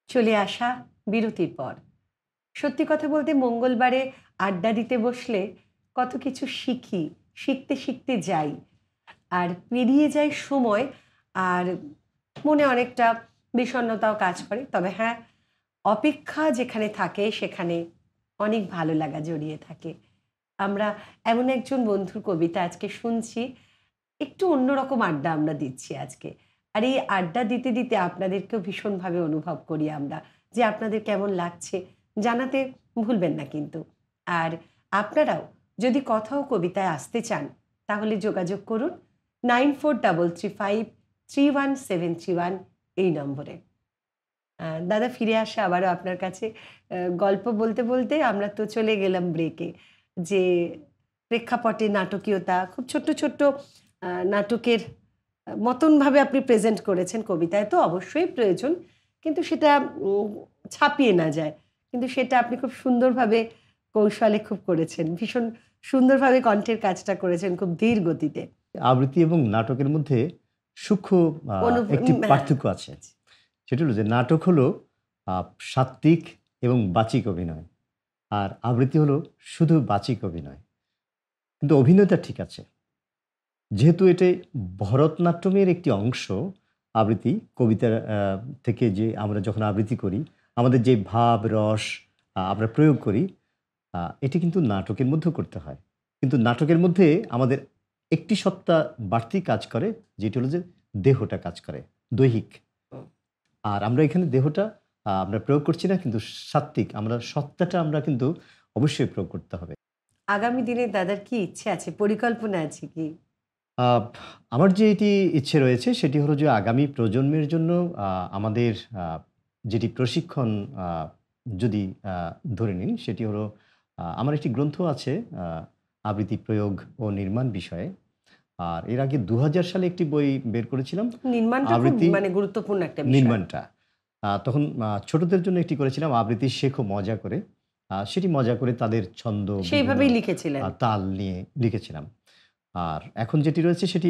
চলে আসা বিরতির পর। সত্যি কথা বলতে মঙ্গলবারে আড্ডা দিতে বসলে কত কিছু শিখি, শিখতে শিখতে যাই। আর পেরিয়ে যায় সময়, আর মনে অনেকটা বিষণ্ণতাও কাজ করে। তবে হ্যাঁ, অপেক্ষা যেখানে থাকে সেখানে অনেক ভালো লাগা জড়িয়ে থাকে। আমরা এমন একজন বন্ধুর কবিতা আজকে শুনছি, একটু অন্যরকম আড্ডা আমরা দিচ্ছি আজকে। আর এই আড্ডা দিতে দিতে আপনাদেরকেও ভীষণভাবে অনুভব করি আমরা, যে আপনাদের কেমন লাগছে জানাতে ভুলবেন না কিন্তু। আর আপনারাও যদি কথা ও কবিতায় আসতে চান তাহলে যোগাযোগ করুন 9433531731 এই নম্বরে। দাদা ফিরে আসা আবারও আপনার কাছে। গল্প বলতে বলতে আমরা তো চলে গেলাম ব্রেকে, যে প্রেক্ষাপটে নাটকীয়তা খুব ছোট্ট ছোট্ট নাটকের মতনভাবে আপনি প্রেজেন্ট করেছেন। কবিতায় তো অবশ্যই প্রয়োজন, কিন্তু সেটা ছাপিয়ে না যায়, কিন্তু সেটা আপনি খুব সুন্দরভাবে কৌশলে খুব করেছেন, ভীষণ সুন্দরভাবে কণ্ঠের কাজটা করেছেন খুব ধীর গতিতে। আবৃত্তি এবং নাটকের মধ্যে সূক্ষ্ম একটি হ্যাঁ, পার্থক্য আছে। সেটা হলো যে নাটক হলো সাত্ত্বিক এবং বাচিক অভিনয়, আর আবৃত্তি হলো শুধু বাচিক অভিনয়। কিন্তু অভিনয়টা ঠিক আছে, যেহেতু এটা ভরতনাট্যমের একটি অংশ। আবৃত্তি কবিতার থেকে যে আমরা যখন আবৃত্তি করি, আমাদের যে ভাব রস আমরা প্রয়োগ করি, এটি কিন্তু নাটকের মধ্যেও করতে হয়। কিন্তু নাটকের মধ্যে আমাদের একটি সত্তা বাড়তি কাজ করে, যেটি হলো যে দেহটা কাজ করে, দৈহিক। আর আমরা এখানে দেহটা আমরা প্রয়োগ করছি না, কিন্তু সাত্ত্বিক আমরা সত্তাটা আমরা কিন্তু অবশ্যই প্রয়োগ করতে হবে। আগামী দিনে দাদার কি ইচ্ছে আছে, পরিকল্পনা আছে কি? আহ, আমার যে এটি ইচ্ছে রয়েছে সেটি হলো যে আগামী প্রজন্মের জন্য আমাদের যেটি প্রশিক্ষণ যদি ধরে নিন, সেটি হলো আমার একটি গ্রন্থ আছে আবৃত্তি প্রয়োগ ও নির্মাণ বিষয়ে। আর এর আগে 2000 সালে একটি বই বের করেছিলাম, নির্মাণটা খুব আবৃত্তি মানে গুরুত্বপূর্ণ একটা বিষয়। নির্মাণটা। তখন ছোটদের জন্য একটি করেছিলাম, আবৃত্তি শেখো মজা করে। সেটি মজা করে তাদের ছন্দ, বিভিন্ন সেইভাবেই লিখেছিলেন। তাল নিয়ে লিখেছিলাম। আর এখন যেটি রয়েছে সেটি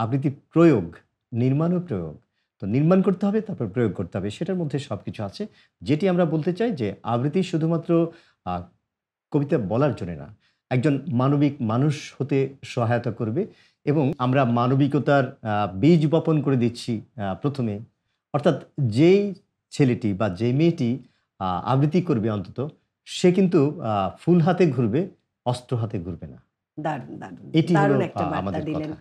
আবৃত্তি প্রয়োগ, নির্মাণ ও প্রয়োগ। তো নির্মাণ করতে হবে, তারপর প্রয়োগ করতে হবে। সেটার মধ্যে সবকিছু আছে। যেটি আমরা বলতে চাই যে আবৃত্তি শুধুমাত্র আ কবিতা বলার জন্যে না, একজন মানবিক মানুষ হতে সহায়তা করবে, এবং আমরা মানবিকতার বীজ বপন করে দিচ্ছি ১ম এ। অর্থাৎ যেই ছেলেটি বা যে মেয়েটি আবৃত্তি করবে অন্তত, সে কিন্তু ফুল হাতে ঘুরবে, অস্ত্র হাতে ঘুরবে না। দারুণ, দারুণ, এটি হলো দারুণ একটা বার্তা আমাদের দিলেন। কথা।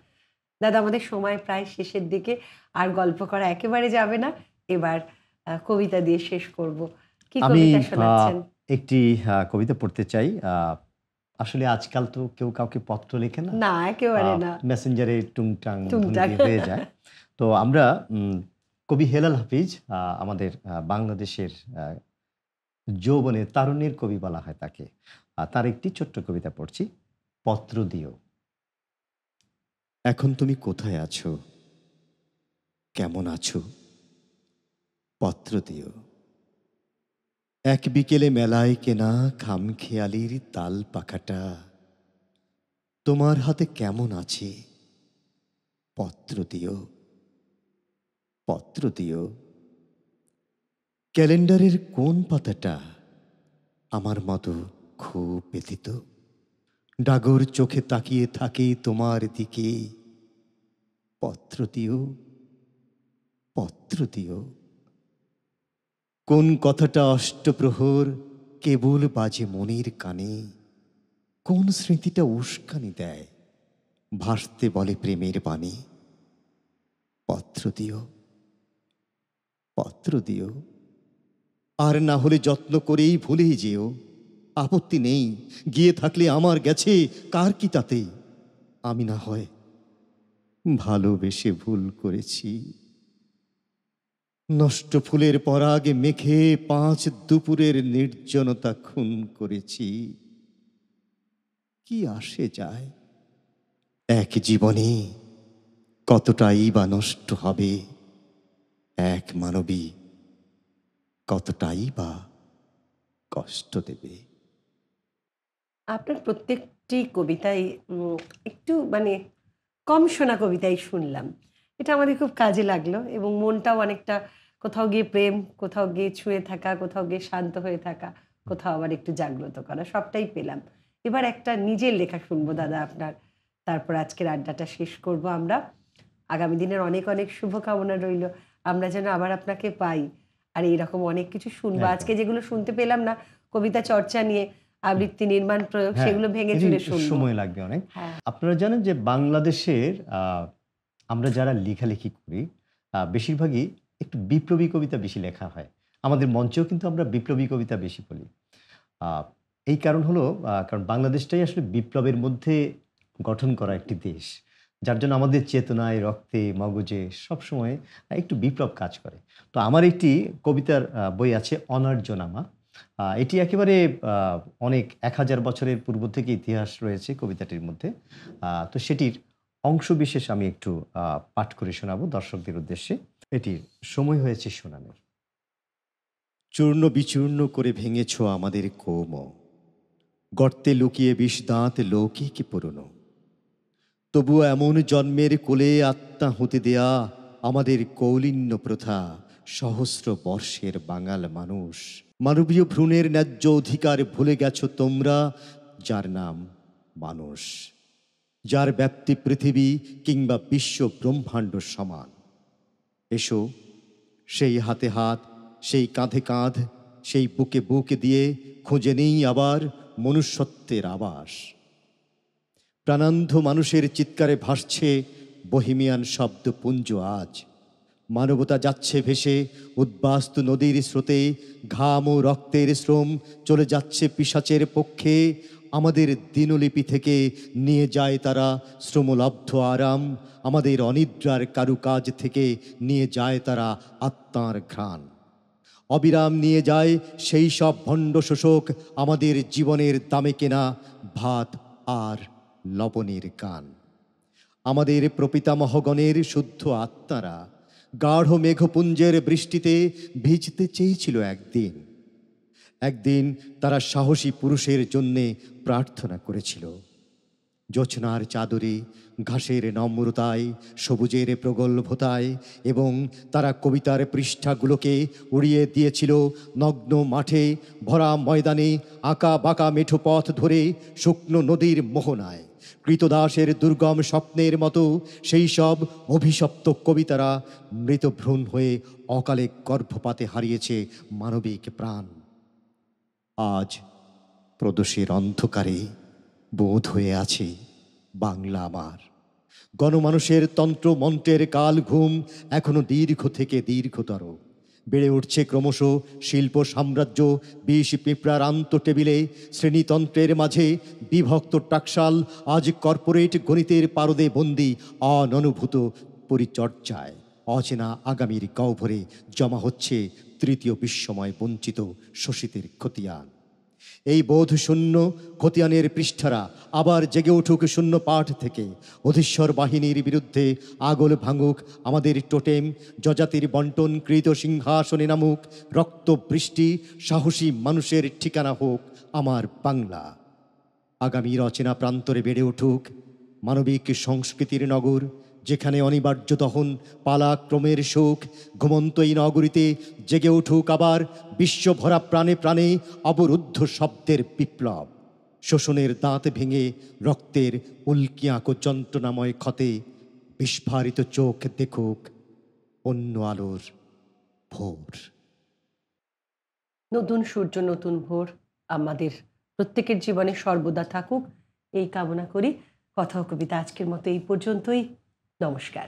দাদা আমাদের সময় প্রায় শেষের দিকে, আর গল্প করা একেবারে যাবে না। এবার কবিতা দিয়ে শেষ করব। কি আমি কবিতা আ শোনাচ্ছেন? একটি কবিতা পড়তে চাই। আসলে আজকাল তো কেউ কাউকে পত্র লেখে না। না, আ একেবারে না। মেসেঞ্জারে টুংটাং টুংটাক। ধমকি হয়ে যায়। তো আমরা কবি হেলাল হাফিজ, আমাদের বাংলাদেশের যৌবনের তারুণ্যের কবি বলা হয় তাকে। তার একটি ছোট্ট কবিতা পড়ছি, পত্র দিও। এখন তুমি কোথায় আছো? কেমন আছো? পত্র দিও। এক বিকেলে মেলায় কেনা খামখেয়ালির তাল পাখাটা তোমার হাতে কেমন আছে? পত্র দিও, পত্র দিও। ক্যালেন্ডারের কোন পাতাটা আমার মতো খুব ব্যথিত, ডাগর চোখে তাকিয়ে থাকে তোমার দিকে? পত্র দিও, পত্র দিও। কোন কথাটা অষ্টপ্রহর কেবল বাজে মনের কানে? কোন স্মৃতিটা উস্কানি দেয়, ভাসতে বলে প্রেমের বাণী? পত্র দিও, পত্র দিও। আর না হলে যত্ন করেই ভুলেই যেও, আপত্তি নেই। গিয়ে থাকলে আমার গেছে, কার কি তাতে? আমি না হয় ভালোবেসে ভুল করেছি, নষ্ট ফুলের পরাগে মেখে 5 দুপুরের নির্জনতা খুন করেছি। কি আসে যায়, এক জীবনে কতটাই বা নষ্ট হবে, এক মানবী কতটাই বা কষ্ট দেবে। আপনার প্রত্যেকটি কবিতাই একটু মানে কম শোনা কবিতাই শুনলাম। এটা আমাদের খুব কাজে লাগলো এবং মনটাও অনেকটা কোথাও গিয়ে প্রেম, কোথাও গিয়ে ছুঁয়ে থাকা, কোথাও গিয়ে শান্ত হয়ে থাকা, কোথাও আবার একটু জাগ্রত করা, সবটাই পেলাম। এবার একটা নিজের লেখা শুনবো দাদা আপনার, তারপর আজকের আড্ডাটা শেষ করব আমরা। আগামী দিনের অনেক অনেক শুভকামনা রইল, আমরা যেন আবার আপনাকে পাই আর এইরকম অনেক কিছু শুনবো। একদম। আজকে যেগুলো শুনতে পেলাম না, কবিতা চর্চা নিয়ে আবৃত্তি, নির্মাণ, প্রয়োগ, হ্যাঁ, সেগুলো ভেঙে এটি চুরে শুনবো। সময় লাগবে অনেক। হ্যাঁ, আপনারা জানেন যে বাংলাদেশের আমরা যারা লেখালেখি করি বেশিরভাগই একটু বিপ্লবী কবিতা বেশি লেখা হয়। আমাদের মঞ্চেও কিন্তু আমরা বিপ্লবী কবিতা বেশি বলি। আ এই কারণ হলো কারণ বাংলাদেশটাই আসলে বিপ্লবের মধ্যে গঠন করা একটি দেশ। যার জন্য আমাদের চেতনায়, রক্তে, মগজে সবসময় একটু বিপ্লব কাজ করে। তো আমার একটি কবিতার বই আছে 'অনার্যনামা'। এটি একেবারে আ অনেক ১,০০০ বছরের পূর্ব থেকে ইতিহাস রয়েছে কবিতাটির মধ্যে। তো সেটির অংশবিশেষ আমি একটু পাঠ করে শোনাবো দর্শকদের উদ্দেশ্যে। এটির সময় হয়েছে শোনানোর। চূর্ণ বিচূর্ণ করে ভেঙেছ আমাদের কৌম, গর্তে লুকিয়ে বিষ দাঁত লৌকিক পুরনো। তবুও এমন জন্মের কোলে আত্মা হতে দেয়া আমাদের কৌলিন্য প্রথা, সহস্র বর্ষের বাঙাল মানুষ। মানবীয় ভ্রূণের ন্যায্য অধিকার ভুলে গেছো তোমরা, যার নাম মানুষ, যার ব্যাপ্তি পৃথিবী কিংবা বিশ্ব ব্রহ্মাণ্ড সমান। এসো সেই হাতে হাত, সেই কাঁধে কাঁধ, সেই বুকে বুক দিয়ে খুঁজে নেই আবার মনুষ্যত্বের আবাস। প্রাণান্ধ মানুষের চিৎকারে ভাসছে বহিমিয়ান শব্দপুঞ্জ আজ। মানবতা যাচ্ছে ভেসে উদ্বাস্তু নদীর স্রোতে, ঘাম ও রক্তের শ্রম চলে যাচ্ছে পিশাচের পক্ষে। আমাদের দিনলিপি থেকে নিয়ে যায় তারা শ্রমলব্ধ আরাম, আমাদের অনিদ্রার কারুকাজ থেকে নিয়ে যায় তারা আত্মার ঘ্রাণ। অবিরাম নিয়ে যায় সেই সব ভণ্ড শোষক আমাদের জীবনের দামে কেনা ভাত আর লবণের গান। আমাদের প্রপিতামহগণের শুদ্ধ আত্মারা গাঢ় মেঘপুঞ্জের বৃষ্টিতে ভিজতে চেয়েছিল একদিন। একদিন তারা সাহসী পুরুষের জন্যে প্রার্থনা করেছিল। জোছনার চাদরে, ঘাসের নম্রতায়, সবুজের প্রগল্ভতায়, এবং তারা কবিতার পৃষ্ঠাগুলোকে উড়িয়ে দিয়েছিল নগ্ন মাঠে, ভরা ময়দানে, আঁকা বাঁকা মেঠো পথ ধরে, শুকনো নদীর মোহনায়। কৃতদাসের দুর্গম স্বপ্নের মতো সেই সব অভিশপ্ত কবিতারা মৃতভ্রূণ হয়ে অকালে গর্ভপাতে হারিয়েছে মানবিক প্রাণ। আজ প্রদোষের অন্ধকারে বোধ হয়ে আছে বাংলা আমার। গণমানুষের তন্ত্র মন্ত্রের কাল ঘুম এখনো দীর্ঘ থেকে দীর্ঘতর। বেড়ে উঠছে ক্রমশ শিল্প সাম্রাজ্য, বিষ পিঁপড়ার আন্ত টেবিলে। শ্রেণীতন্ত্রের মাঝে বিভক্ত টাকশাল আজ কর্পোরেট গণিতের পারদে বন্দি অননুভূত পরিচর্যায়। অচেনা আগামীর গহ্বরে জমা হচ্ছে তৃতীয় বিশ্বময় বঞ্চিত শোষিতের খতিয়ান। এই বোধশূন্য খতিয়ানের পৃষ্ঠারা আবার জেগে উঠুক শূন্য পাঠ থেকে। অধীশ্বর বাহিনীর বিরুদ্ধে আগল ভাঙুক আমাদের টোটেম, যজাতির বন্টন কৃত সিংহাসনে নামুক রক্ত বৃষ্টি, সাহসী মানুষের ঠিকানা হোক আমার বাংলা। আগামীর অচেনা প্রান্তরে বেড়ে উঠুক মানবিক সংস্কৃতির নগর, যেখানে অনিবার্য দহন পালাক্রমের শোক। ঘুমন্ত এই নগরীতে জেগে উঠুক আবার বিশ্বভরা প্রাণে প্রাণে অবরুদ্ধ শব্দের বিপ্লব। শোষণের দাঁত ভেঙে রক্তের উল্কিয়াঁকো যন্ত্রণাময় ক্ষতে বিস্ফারিত চোখ দেখুক অন্য আলোর ভোর। নতুন সূর্য, নতুন ভোর আমাদের প্রত্যেকের জীবনে সর্বদা থাকুক, এই কামনা করি। কথা ও কবিতা আজকের মতো এই পর্যন্তই। নমস্কার।